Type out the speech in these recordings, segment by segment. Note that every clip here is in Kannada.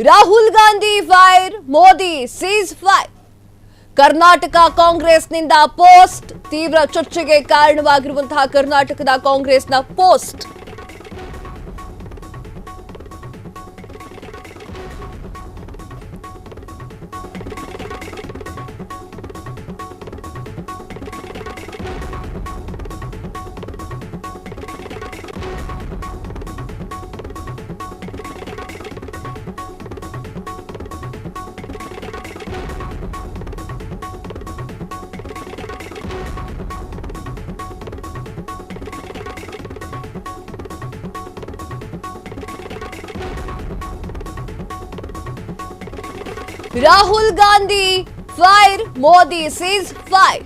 Rahul Gandhi fire, Modi seize fire. Karnataka ಕಾಂಗ್ರೆಸ್ನಿಂದ ಪೋಸ್ಟ್, ತೀವ್ರ ಚರ್ಚೆಗೆ ಕಾರಣವಾಗಿರುವಂತಹ ಕರ್ನಾಟಕದ ಕಾಂಗ್ರೆಸ್ನ post. Rahul Gandhi fire, Modi seize fire.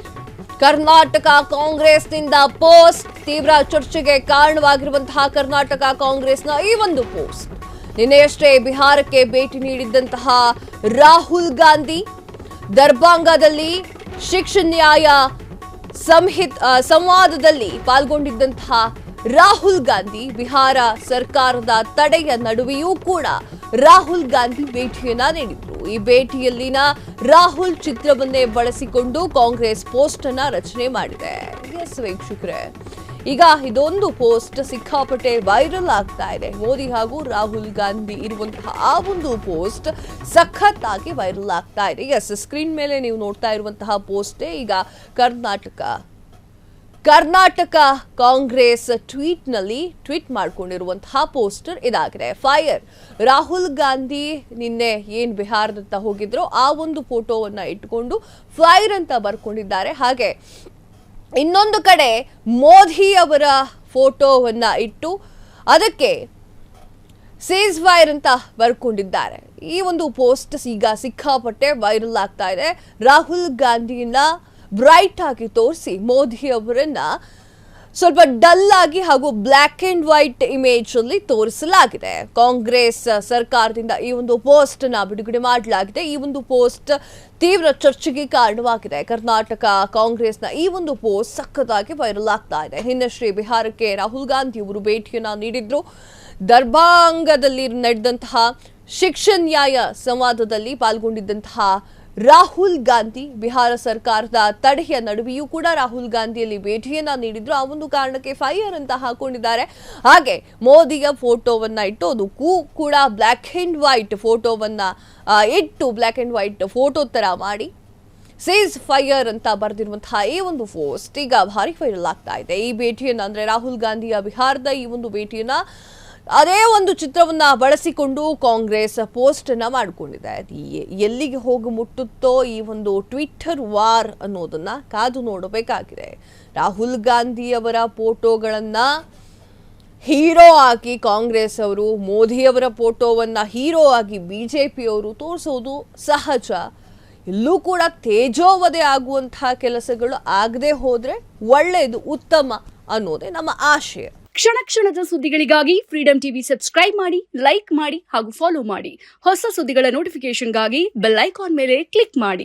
Karnataka ಕಾಂಗ್ರೆಸ್ನಿಂದ ಪೋಸ್ಟ್, ತೀವ್ರ ಚರ್ಚೆಗೆ ಕಾರಣವಾಗಿರುವಂತಹ ಕರ್ನಾಟಕ ಕಾಂಗ್ರೆಸ್ನ ಈ ಒಂದು ಪೋಸ್ಟ್. ನಿನ್ನೆಯಷ್ಟೇ ಬಿಹಾರಕ್ಕೆ ಭೇಟಿ ನೀಡಿದ್ದಂತಹ ರಾಹುಲ್ ಗಾಂಧಿ ದರ್ಭಂಗಾದಲ್ಲಿ ಶಿಕ್ಷಣ ನ್ಯಾಯ ಸಂವಾದದಲ್ಲಿ ಪಾಲ್ಗೊಂಡಿದ್ದಂತಹ ರಾಹುಲ್ ಗಾಂಧಿ ಬಿಹಾರ ಸರ್ಕಾರದ ತಡೆಯ ನಡುವೆಯೂ ಕೂಡ ರಾಹುಲ್ ಗಾಂಧಿ ಭೇಟಿಯನ್ನ ನೀಡಿದ್ರು. ಈ ಭೇಟಿಯಲ್ಲಿನ ರಾಹುಲ್ ಚಿತ್ರವನ್ನೇ ಬಳಸಿಕೊಂಡು ಕಾಂಗ್ರೆಸ್ ಪೋಸ್ಟ್ ಅನ್ನ ರಚನೆ ಮಾಡಿದೆ. ಎಸ್ ವೀಕ್ಷಕರೇ, ಈಗ ಇದೊಂದು ಪೋಸ್ಟ್ ಸಿಕ್ಕಾಪಟ್ಟೆ ವೈರಲ್ ಆಗ್ತಾ ಇದೆ. ಮೋದಿ ಹಾಗೂ ರಾಹುಲ್ ಗಾಂಧಿ ಇರುವಂತಹ ಆ ಒಂದು ಪೋಸ್ಟ್ ಸಖತ್ತಾಗಿ ವೈರಲ್ ಆಗ್ತಾ ಇದೆ. ಎಸ್, ಸ್ಕ್ರೀನ್ ಮೇಲೆ ನೀವು ನೋಡ್ತಾ ಇರುವಂತಹ ಪೋಸ್ಟೇ ಈಗ ಕರ್ನಾಟಕ ಕಾಂಗ್ರೆಸ್ ಟ್ವೀಟ್ ಮಾಡಿಕೊಂಡಿರುವಂತಹ ಪೋಸ್ಟರ್ ಇದಾಗಿದೆ. ಫೈರ್, ರಾಹುಲ್ ಗಾಂಧಿ ನಿನ್ನೆ ಏನ್ ಬಿಹಾರದತ್ತ ಹೋಗಿದ್ರು ಆ ಒಂದು ಫೋಟೋವನ್ನ ಇಟ್ಕೊಂಡು ಫೈರ್ ಅಂತ ಬರ್ಕೊಂಡಿದ್ದಾರೆ. ಹಾಗೆ ಇನ್ನೊಂದು ಕಡೆ ಮೋದಿ ಅವರ ಫೋಟೋವನ್ನ ಇಟ್ಟು ಅದಕ್ಕೆ ಸೀಸ್ ಫೈರ್ ಅಂತ ಬರ್ಕೊಂಡಿದ್ದಾರೆ. ಈ ಒಂದು ಪೋಸ್ಟ್ ಈಗ ಸಿಕ್ಕಾಪಟ್ಟೆ ವೈರಲ್ ಆಗ್ತಾ ಇದೆ. ರಾಹುಲ್ ಗಾಂಧಿಯನ್ನ ಬ್ರೈಟ್ ಆಗಿ ತೋರಿಸಿ ಮೋದಿ ಅವರನ್ನ ಸ್ವಲ್ಪ ಡಲ್ ಆಗಿ ಹಾಗೂ ಬ್ಲ್ಯಾಕ್ ಅಂಡ್ ವೈಟ್ ಇಮೇಜ್ ಅಲ್ಲಿ ತೋರಿಸಲಾಗಿದೆ. ಕಾಂಗ್ರೆಸ್ ಸರ್ಕಾರದಿಂದ ಈ ಒಂದು ಪೋಸ್ಟ್ ನ ಬಿಡುಗಡೆ ಮಾಡಲಾಗಿದೆ. ಈ ಒಂದು ಪೋಸ್ಟ್ ತೀವ್ರ ಚರ್ಚೆಗೆ ಕಾರಣವಾಗಿದೆ. ಕರ್ನಾಟಕ ಕಾಂಗ್ರೆಸ್ನ ಈ ಒಂದು ಪೋಸ್ಟ್ ಸಖತ್ತಾಗಿ ವೈರಲ್ ಆಗ್ತಾ ಇದೆ. ನಿನ್ನೆ ಬಿಹಾರಕ್ಕೆ ರಾಹುಲ್ ಗಾಂಧಿ ಅವರು ಭೇಟಿಯನ್ನ ನೀಡಿದ್ರು. ದರ್ಭಂಗದಲ್ಲಿ ನಡೆದಂತಹ ಶಿಕ್ಷಣ ನ್ಯಾಯ ಸಂವಾದದಲ್ಲಿ ಪಾಲ್ಗೊಂಡಿದ್ದಂತಹ ರಾಹುಲ್ ಗಾಂಧಿ ಬಿಹಾರ ಸರ್ಕಾರದ ತಡೆಯ ನಡುವೆಯೂ ಕೂಡ ರಾಹುಲ್ ಗಾಂಧಿಯಲ್ಲಿ ಭೇಟಿಯನ್ನ ನೀಡಿದ್ರು. ಆ ಒಂದು ಕಾರಣಕ್ಕೆ ಫೈರ್ ಅಂತ ಹಾಕೊಂಡಿದ್ದಾರೆ. ಹಾಗೆ ಮೋದಿಯ ಫೋಟೋವನ್ನ ಇಟ್ಟು ಅದಕ್ಕೂ ಕೂಡ ಬ್ಲ್ಯಾಕ್ ಅಂಡ್ ವೈಟ್ ಫೋಟೋವನ್ನ ಇಟ್ಟು ಬ್ಲ್ಯಾಕ್ ಅಂಡ್ ವೈಟ್ ಫೋಟೋ ತರ ಮಾಡಿ ಸೀಸ್ ಫೈರ್ ಅಂತ ಬರೆದಿರುವಂತಹ ಈ ಒಂದು ಪೋಸ್ಟ್ ಈಗ ಭಾರಿ ವೈರಲ್ ಆಗ್ತಾ ಇದೆ. ಈ ಭೇಟಿಯನ್ನ ಅಂದ್ರೆ ರಾಹುಲ್ ಗಾಂಧಿಯ ಬಿಹಾರದ ಈ ಒಂದು ಭೇಟಿಯನ್ನ ಅದೇ ಒಂದು ಚಿತ್ರವನ್ನ ಬಳಸಿಕೊಂಡು ಕಾಂಗ್ರೆಸ್ ಪೋಸ್ಟ್ ಅನ್ನ ಮಾಡಿಕೊಂಡಿದೆ. ಎಲ್ಲಿಗೆ ಹೋಗಿ ಮುಟ್ಟುತ್ತೋ ಈ ಒಂದು ಟ್ವಿಟ್ಟರ್ ವಾರ್ ಅನ್ನೋದನ್ನ ಕಾದು ನೋಡಬೇಕಾಗಿದೆ. ರಾಹುಲ್ ಗಾಂಧಿ ಅವರ ಫೋಟೋಗಳನ್ನ ಹೀರೋ ಆಗಿ ಕಾಂಗ್ರೆಸ್ ಅವರು, ಮೋದಿ ಅವರ ಫೋಟೋವನ್ನ ಹೀರೋ ಆಗಿ ಬಿಜೆಪಿ ಅವರು ತೋರಿಸೋದು ಸಹಜ. ಇಲ್ಲೂ ಕೂಡ ತೇಜೋವಧೆ ಆಗುವಂತಹ ಕೆಲಸಗಳು ಆಗದೆ ಹೋದ್ರೆ ಒಳ್ಳೆಯದು, ಉತ್ತಮ ಅನ್ನೋದೇ ನಮ್ಮ ಆಶಯ. ಕ್ಷಣ ಕ್ಷಣದ ಸುದ್ದಿಗಳಿಗಾಗಿ ಫ್ರೀಡಂ ಟಿವಿ ಸಬ್ಸ್ಕ್ರೈಬ್ ಮಾಡಿ, ಲೈಕ್ ಮಾಡಿ ಹಾಗೂ ಫಾಲೋ ಮಾಡಿ. ಹೊಸ ಸುದ್ದಿಗಳ ನೋಟಿಫಿಕೇಶನ್ಗಾಗಿ ಬೆಲ್ ಐಕಾನ್ ಮೇಲೆ ಕ್ಲಿಕ್ ಮಾಡಿ.